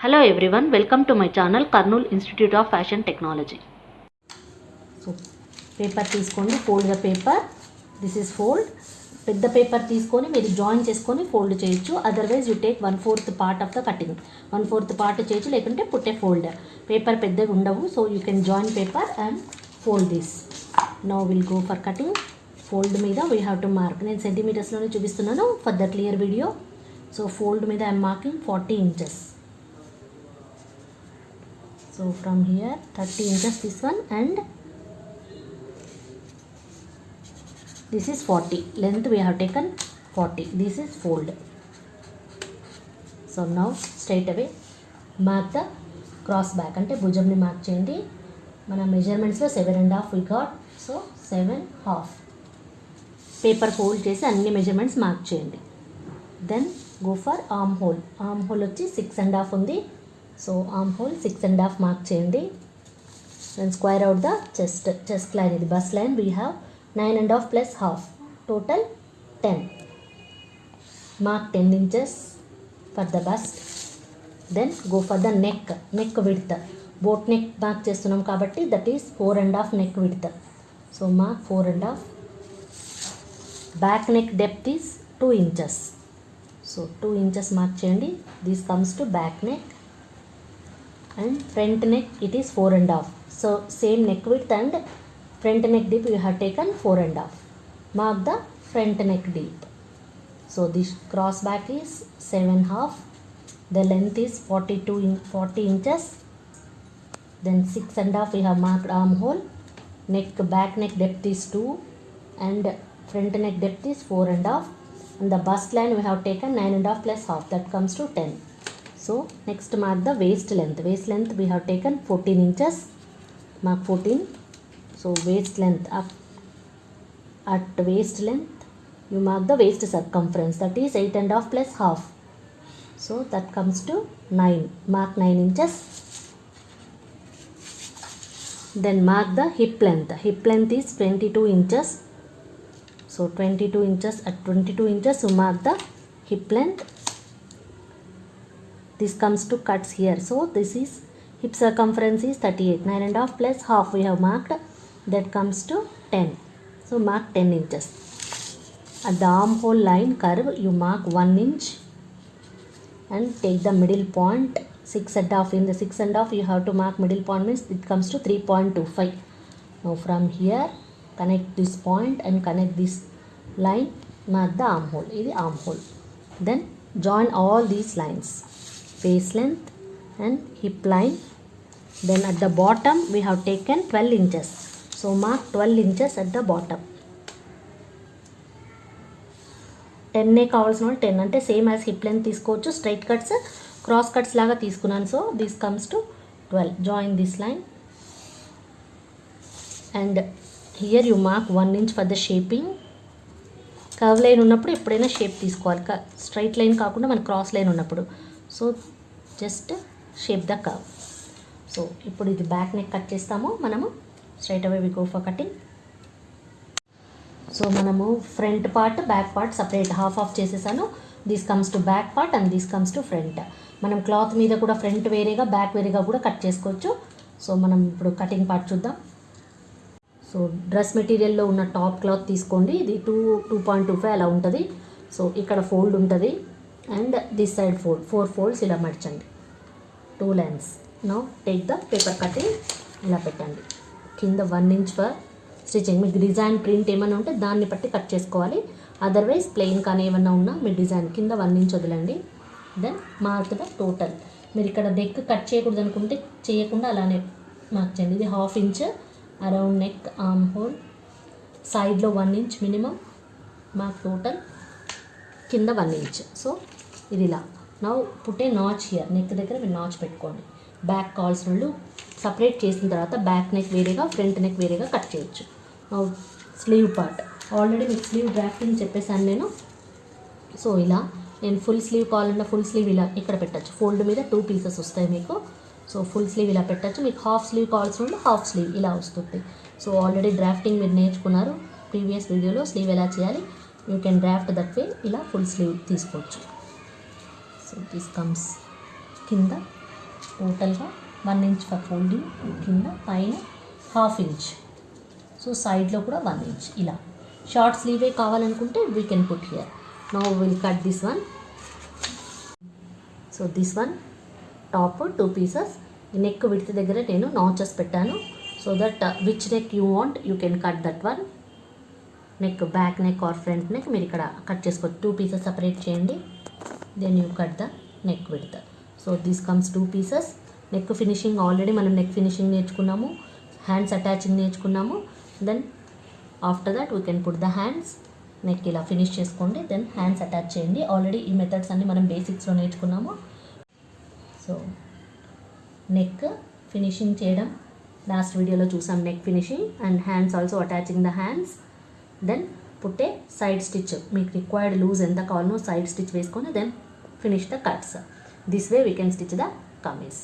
Hello everyone, welcome to my channel Kurnool Institute of Fashion Technology. So paper తీసుకోండి, fold the paper. This is fold. పెద్ద paper తీసుకొని మీరు join చేసుకొని fold చేయొచ్చు. Otherwise you take 1/4 part of the cutting. 1/4 part చేయొచ్చు, లేకుంటే put a folder. Paper పెద్దగా ఉండవు, so you can join paper and fold this. Now will go for cutting. Fold మీద వీ హ్యావ్ టు మార్క్. నేను సెంటీమీటర్స్లోనే చూపిస్తున్నాను for the clear video. So fold మీద I'm marking 40 inches. So from here 30 inches this one, and this is 40 length we have taken 40. This is fold. So now straight away mark the cross back ante bhujam ni mark cheyandi. Mana measurements lo 7.5 we got, so 7.5 paper fold chesi anni measurements mark cheyandi. Then go for armhole. Armhole వచ్చి 6.5 ఉంది, so armhole 6.5 mark చేయండి. Then square out the chest line. ఇది bust line. We have 9.5 plus half, total 10. Mark 10 inches for the bust. Then go for the neck width. Boat neck mark చేస్తున్నాం కాబట్టి that is 4.5 neck width. So mark 4.5. Back neck depth is 2 inches. So 2 inches mark చేయండి. This comes to back neck. And front neck it is 4.5. So same neck width and front neck deep you have taken 4.5. Mark the front neck deep. So this cross back is 7.5. The length is 40 inches. Then 6.5 we have marked armhole. Back neck depth is 2 and front neck depth is 4.5. And the bust line we have taken 9.5 plus half, that comes to 10. So next mark the waist length. Waist length we have taken 14 inches. Mark 14. So waist length up at waist length you mark the waist circumference, that is 8.5 plus half. So that comes to 9. Mark 9 inches. Then mark the hip length. Hip length is 22 inches. So 22 inches. At 22 inches you mark the hip length. This comes to cuts here. So this is hip circumference is 38. 9.5 plus half we have marked, that comes to 10. So mark 10 inches. At the armhole line curve you mark 1 inch and take the middle point 6.5. In the 6.5 you have to mark middle point, means it comes to 3.25. Now from here connect this point and connect this line. Mark the armhole. This is armhole. Then join all these lines. Waist length and hip line. Then at the bottom we have taken 12 inches. So mark 12 inches at the bottom. 10 కావాల్సిన 10 అంటే same as hip length తీసుకోవచ్చు. Straight cuts cross cuts లాగా తీసుకున్నాను. So this comes to 12. Join this line and here you mark 1 inch for the shaping. Curve line ఉన్నప్పుడు ఎప్పుడైనా shape తీసుకోవాలి, straight line కాకుండా మన క్రాస్ లైన్ ఉన్నప్పుడు. So just shape the curve. So ఇప్పుడు ఇది బ్యాక్ నెక్ కట్ చేస్తాము మనము. Straight away we go for cutting. So మనము front part back part separate half చేసేసాను. This comes to back part and this comes to front. మనం cloth మీద కూడా front వేరేగా బ్యాక్ వేరేగా కూడా కట్ చేసుకోవచ్చు. సో మనం ఇప్పుడు కటింగ్ పార్ట్ చూద్దాం. సో డ్రెస్ మెటీరియల్లో ఉన్న టాప్ క్లాత్ తీసుకోండి. ఇది 2.25 అలా ఉంటుంది. సో ఇక్కడ ఫోల్డ్ ఉంటుంది and this side fold, 4 folds ఇలా మర్చండి, 2 lines. Now take the paper cutting ఇలా పెట్టండి. కింద 1 inch ఫర్ స్టిచ్చింగ్. మీకు డిజైన్ ప్రింట్ ఏమైనా ఉంటే దాన్ని బట్టి కట్ చేసుకోవాలి. అదర్వైజ్ ప్లెయిన్ కానీ ఏమన్నా ఉన్నా మీ డిజైన్ కింద 1 inch వదలండి. Then mark the total. మీరు ఇక్కడ నెక్ కట్ చేయకూడదు అనుకుంటే చేయకుండా అలానే మార్క్ చేయండి. ఇది 1/2 inch around neck, arm whole సైడ్లో 1 inch మినిమం. మార్క్ టోటల్ కింద 1 inch. సో ఇది ఇలా. నౌ పుట్టే నాచ్ హియర్. నెక్ దగ్గర మీరు నాచ్ పెట్టుకోండి. బ్యాక్ కావాల్సిన వాళ్ళు సపరేట్ చేసిన తర్వాత బ్యాక్ నెక్ వేరేగా ఫ్రంట్ నెక్ వేరేగా కట్ చేయొచ్చు. Now slew part. ఆల్రెడీ మీకు స్లీవ్ డ్రాఫ్టింగ్ చెప్పేశాను నేను. సో ఇలా నేను ఫుల్ స్లీవ్ కావాలన్నా ఫుల్ స్లీవ్ ఇలా ఇక్కడ పెట్టచ్చు. ఫోల్డ్ మీద 2 pieces వస్తాయి మీకు. సో ఫుల్ స్లీవ్ ఇలా పెట్టచ్చు. మీకు హాఫ్ స్లీవ్ కావాల్సిన వాళ్ళు హాఫ్ స్లీవ్ ఇలా వస్తుంది. సో ఆల్రెడీ డ్రాఫ్టింగ్ మీరు నేర్చుకున్నారు ప్రీవియస్ వీడియోలో. స్లీవ్ ఎలా చేయాలి you can draft that way. ఇలా ఫుల్ స్లీవ్ తీసుకోవచ్చు. సో దిస్ కమ్స్ కింద టోటల్గా 1 ఇంచ్ ఫర్ ఫోల్డింగ్, కింద పైన 1/2 ఇంచ్. సో సైడ్లో కూడా 1 ఇంచ్. ఇలా షార్ట్ స్లీవే కావాలనుకుంటే we can put here. Now will cut this one. So this one top 2 pieces. Neck width దగ్గర నేను నాచెస్ పెట్టాను. So that which neck you want you can cut that one. Neck back neck or front neck మీరు ఇక్కడ cut చేసుకోవచ్చు. 2 pieces separate చేయండి. Then you cut the neck width. So this comes 2 pieces. Neck finishing already మనం neck finishing నేర్చుకున్నాము, hands attaching నేర్చుకున్నాము. Then after that we can put the hands. Neck ఇలా finish చేసుకోండి, then hands attach చేయండి. Already ఈ methods అన్ని మనం బేసిక్స్లో నేర్చుకున్నాము. సో నెక్ ఫినిషింగ్ చేయడం లాస్ట్ వీడియోలో చూసాం, neck finishing and hands also attaching the hands. Then put the side stitch, మీకు రిక్వైర్డ్ లూజ్ ఎంత కావాలనో సైడ్ స్టిచ్ వేసుకొని then finish the cuts. This way we can stitch the kameez.